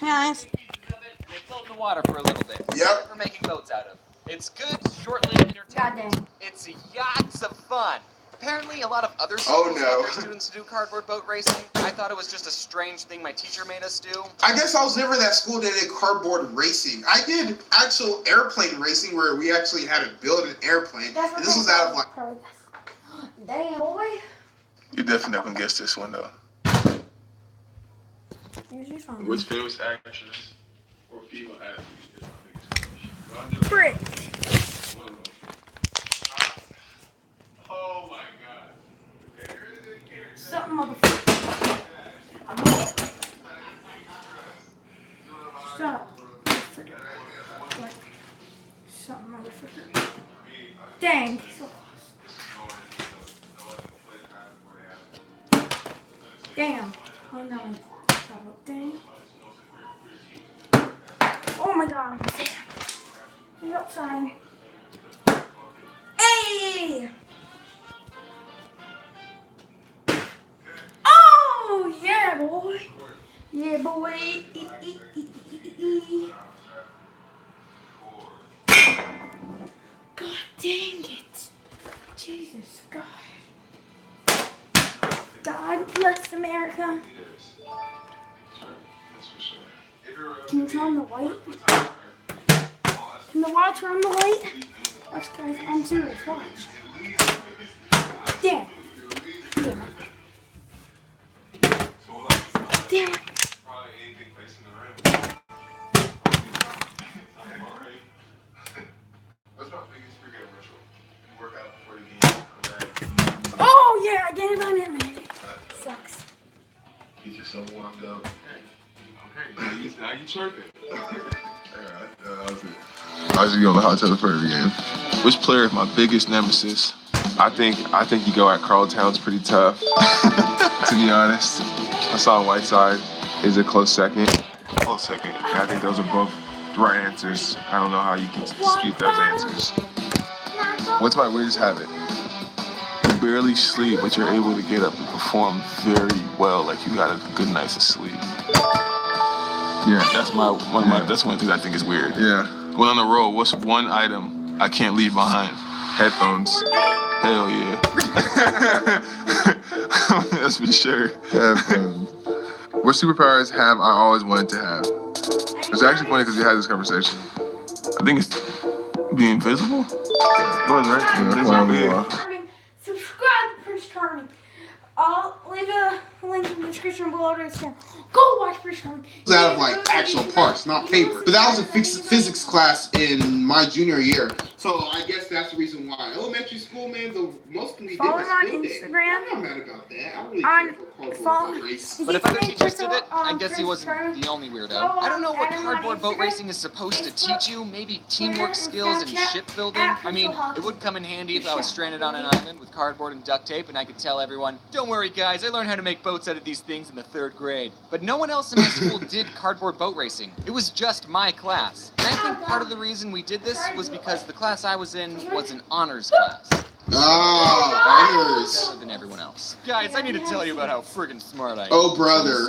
Guys. They float in the water for a little bit. Yep. For making boats out of. It's good, short-lived entertainment. Goddamn. It's yachts of fun. Apparently, a lot of other Oh, schools no. want their students to do cardboard boat racing. I thought it was just a strange thing my teacher made us do. I guess I was never that school that did cardboard racing. I did actual airplane racing where we actually had to build an airplane. That's what And this was out of like... Damn, boy. You're definitely not gonna guess this one though. Here's your phone. Which famous actress or female athlete is my biggest crush? Frick. Oh my god. Something motherfucker. Shut up. What? Something motherfucker. Dang. So damn. Oh no. Dang. Oh my god. He's outside. Hey! Oh yeah, boy. Yeah, boy. God dang it. Jesus God. God bless America. Can you turn on the light? Can the water turn on the light? Watch, guys, I'm serious. Watch. Damn. Damn. Damn. Oh yeah, I get it on it, man. Sucks. Get yourself warmed up. Okay, now you chirping. That was it. I should go on the hot tub for every game. Which player is my biggest nemesis? I think you go at Carl Towns pretty tough. To be honest, I saw Whiteside is a close second. Close second. I think those are both the right answers. I don't know how you can dispute those answers. What's my weirdest habit? You barely sleep, but you're able to get up and perform very well, like you got a good night's of sleep. Yeah, that's one of the things I think is weird. Yeah. When on the road, what's one item I can't leave behind? Headphones. Hell yeah. That's for sure. Headphones. What superpowers have I always wanted to have? It's actually funny because we had this conversation. I think it's being invisible. It was right. Yeah, Subscribe to Prince Charming. I'll leave a link in the description below to this channel. Go watch Prince Charming. It was out of like actual parts, not paper. But that was a physics class in my junior year. So I guess that's the reason why. Elementary school, man, the most we did Follow was on spin day. Instagram. I'm not mad about that. I really On care for cardboard follow. boat race. But if other teachers did it, I guess he wasn't the only weirdo. I don't know what cardboard boat racing is supposed to teach you. Maybe teamwork skills and shipbuilding. I mean, it would come in handy if I was stranded on an island with cardboard and duct tape and I could tell everyone, don't worry guys, I learned how to make boats out of these things in the 3rd grade. But no one else in my school did cardboard boat racing. It was just my class. And I think part of the reason we did this was because the class I was in was an honors class. Oh, honors. Better than everyone else. Guys, I need to tell you about how friggin' smart I am. Oh, brother.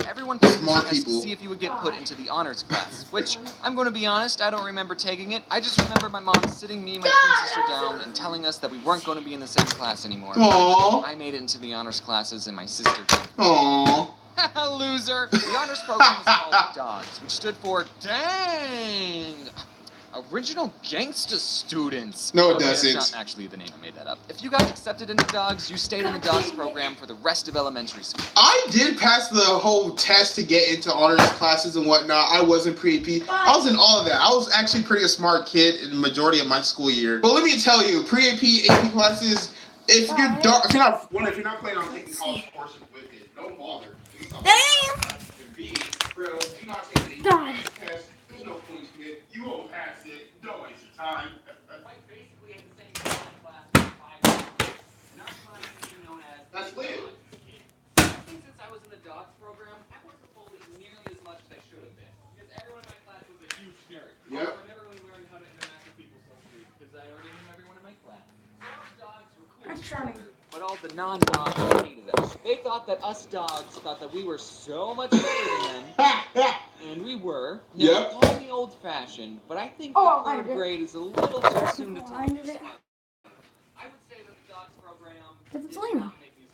Everyone took Smart this test people. to see if you would get put into the honors class, which, I'm going to be honest, I don't remember taking it. I just remember my mom sitting me and my twin sister down and telling us that we weren't going to be in the same class anymore. Aww. I made it into the honors classes and my sister did. Aww. Loser! The honors program was called DOGS, which stood for Dang! Original Gangsta Students. No, it Okay, doesn't. That's not actually the name, I made that up. If you got accepted into DOGS, you stayed in the DOGS program for the rest of elementary school. I did pass the whole test to get into honors classes and whatnot. I was in pre-AP. I was in all of that. I was actually pretty a smart kid in the majority of my school year. But let me tell you, pre-AP, AP classes, if you're not planning on taking college courses with it, don't bother. Damn. Bro, do not take the God. test. There's no point to it. You won't pass it. Don't waste your time. Basically at the same class for 5 years. And our class is known as That's lit. I think since I was in the DOGS program, I wasn't bullied nearly as much as I should have been. Because everyone in my class was a huge nerd. Yep. I never really learned how to interact with people socially because I already knew everyone in my class. Dogs were cool. I'm charming. But all the non-dogs hated us. They thought that us dogs thought that we were so much better than them, and we were. Now, Yep. call me old-fashioned, but I think Oh, the I third did. grade is a little too soon to talk. I did it. I would say that the dogs program It's did Lena. not make these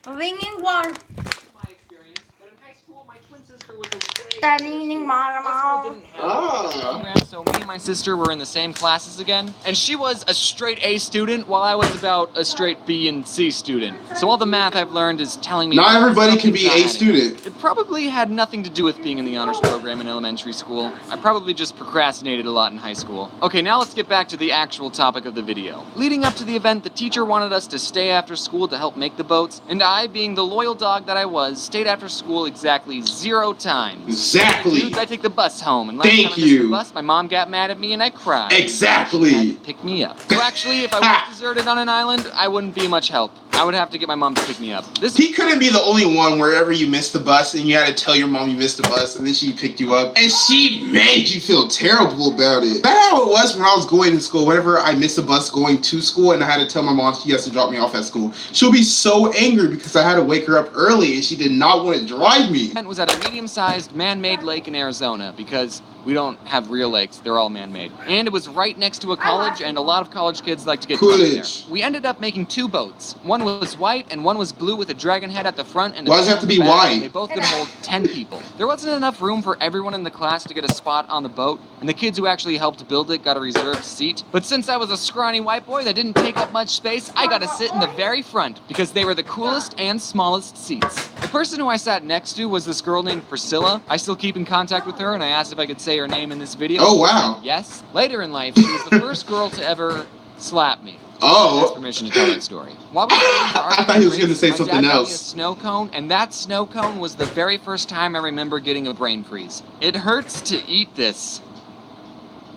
hard. Ringing one. That's my experience, but in high school, my twin sister was a That evening, mama. didn't have a program, so me and my sister were in the same classes again, and she was a straight A student while I was about a straight B and C student. So all the math I've learned is telling me Not everybody can be something's a not adding. student. It probably had nothing to do with being in the honors program in elementary school. I probably just procrastinated a lot in high school. Okay, now let's get back to the actual topic of the video. Leading up to the event, the teacher wanted us to stay after school to help make the boats, and I, being the loyal dog that I was, stayed after school exactly 0 times. Exactly. Dudes, I take the bus home, and last Thank time I missed you. the bus, my mom got mad at me and I cried. Exactly. She had to pick me up. So actually, if I was deserted on an island, I wouldn't be much help. I would have to get my mom to pick me up. This He couldn't be the only one wherever you missed the bus and you had to tell your mom you missed the bus and then she picked you up and she made you feel terrible about it. That's how it was when I was going to school. Whenever I missed the bus going to school and I had to tell my mom she has to drop me off at school, she'll be so angry because I had to wake her up early and she did not want to drive me. event was at a medium-sized man-made lake in Arizona because we don't have real lakes, they're all man-made. And it was right next to a college, and a lot of college kids like to get drunk there. Coolidge. We ended up making 2 boats. One was white and one was blue with a dragon head at the front and a Why does it tail have to on the be back, white? and they both could hold 10 people. There wasn't enough room for everyone in the class to get a spot on the boat, and the kids who actually helped build it got a reserved seat. But since I was a scrawny white boy that didn't take up much space, I got to sit in the very front because they were the coolest and smallest seats. The person who I sat next to was this girl named Priscilla. I still keep in contact with her, and I asked if I could say her name in this video. Oh, wow. Yes. Later in life, she was the first girl to ever slap me. That's Oh, permission to tell that story. While we were waiting for our I thought he was break, gonna say my something dad got me else. a snow cone, and that snow cone was the very first time I remember getting a brain freeze. It hurts to eat this.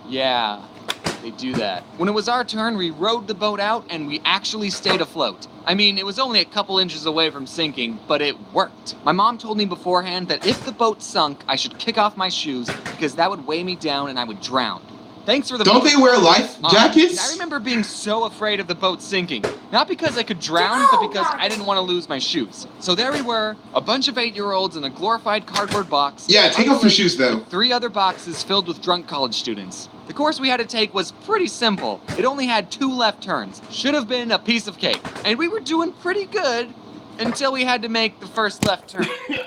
Yeah, they do that. When it was our turn, we rowed the boat out, and we actually stayed afloat. I mean, it was only a couple inches away from sinking, but it worked. My mom told me beforehand that if the boat sunk, I should kick off my shoes because that would weigh me down and I would drown. Thanks for the don't they wear life Mom, jackets? I remember being so afraid of the boat sinking. Not because I could drown, but because I didn't want to lose my shoes. So there we were, a bunch of 8-year-olds in a glorified cardboard box. Yeah, take off your shoes though. 3 other boxes filled with drunk college students. The course we had to take was pretty simple. It only had 2 left turns. Should have been a piece of cake. And we were doing pretty good until we had to make the first left turn. We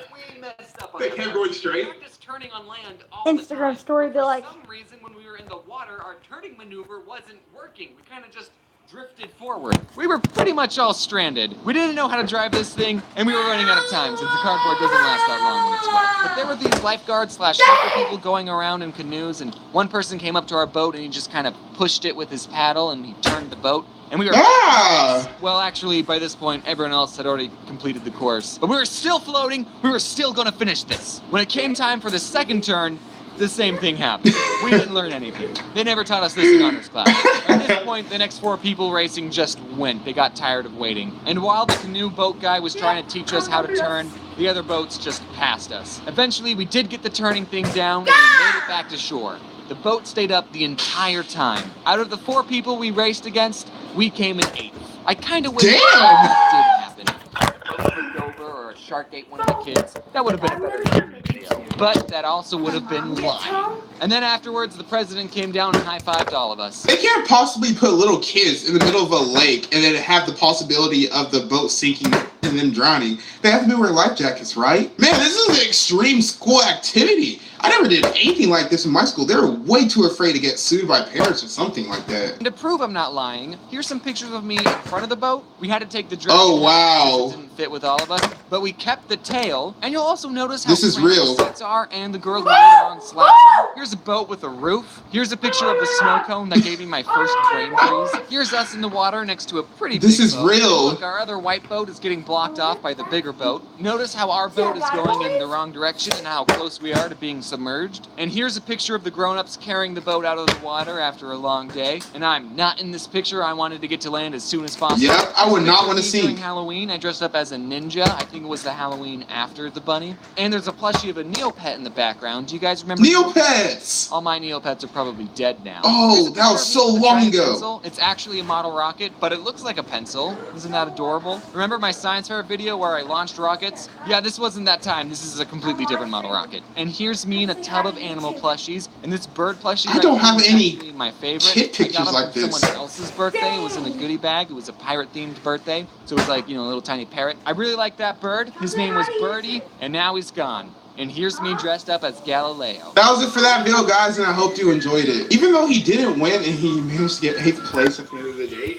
messed up on They the kept turn. going straight? We practiced turning on land all the Instagram time. story, they're like, For some reason, when we were in the water, our turning maneuver wasn't working. We kind of just drifted forward. We were pretty much all stranded. We didn't know how to drive this thing, and we were running out of time since the cardboard doesn't last that long when it's wet. But there were these lifeguards / shelter people going around in canoes, and one person came up to our boat and he just kind of pushed it with his paddle and he turned the boat. And we were Ah! well, actually, by this point, everyone else had already completed the course. But we were still floating. We were still gonna finish this. When it came time for the second turn, the same thing happened. We didn't learn anything. They never taught us this in honors class. At this point, the next 4 people racing just went. They got tired of waiting. And while the canoe boat guy was trying to teach us how to turn, the other boats just passed us. Eventually, we did get the turning thing down, and we made it back to shore. The boat stayed up the entire time. Out of the 4 people we raced against, we came in 8th. I kind of wish Damn! that did happen. A boat flipped over or a shark ate one of the kids. That would have been a better video. But that also would have been lying. And then afterwards, the president came down and high-fived all of us. They can't possibly put little kids in the middle of a lake and then have the possibility of the boat sinking and them drowning. They have to be wearing life jackets, right? Man, this is an extreme school activity. I never did anything like this in my school. They were way too afraid to get sued by parents or something like that. And to prove I'm not lying, here's some pictures of me in front of the boat. We had to take the dress Oh, because wow. it didn't fit with all of us, but we kept the tail. And you'll also notice how This is cramped real. the seats are and the girls who later on slapped me. Here's a boat with a roof. Here's a picture of the snow cone that gave me my first brain freeze. Here's us in the water next to a pretty This big is boat. real. Look, our other white boat is getting blocked off by the bigger boat. Notice how our boat is going in the wrong direction and how close we are to being submerged. And here's a picture of the grown-ups carrying the boat out of the water after a long day. And I'm not in this picture. I wanted to get to land as soon as possible. Yep, I would not want to During sink. Halloween, I dressed up as a ninja. I think it was the Halloween after the bunny. And there's a plushie of a Neopet in the background. Do you guys remember? Neopets! All my Neopets are probably dead now. Oh, There's a that was picture so of me with a long giant ago. pencil. It's actually a model rocket, but it looks like a pencil. Isn't that adorable? Remember my science fair video where I launched rockets? Yeah, this wasn't that time. This is a completely different model rocket. And here's me seen a tub of animal plushies, and this bird plushie I don't have any actually my favorite. kid I got pictures it like for this. someone else's birthday. It was in a goodie bag. It was a pirate-themed birthday, so it was like, you know, a little tiny parrot. I really like that bird. His name was Birdie, and now he's gone. And here's me dressed up as Galileo. That was it for that video, guys, and I hope you enjoyed it. Even though he didn't win and he managed to get 8th place at the end of the day.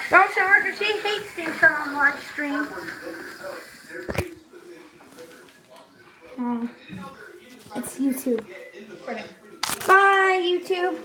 Don't show her to see hate things on live stream. It's YouTube. Bye, YouTube.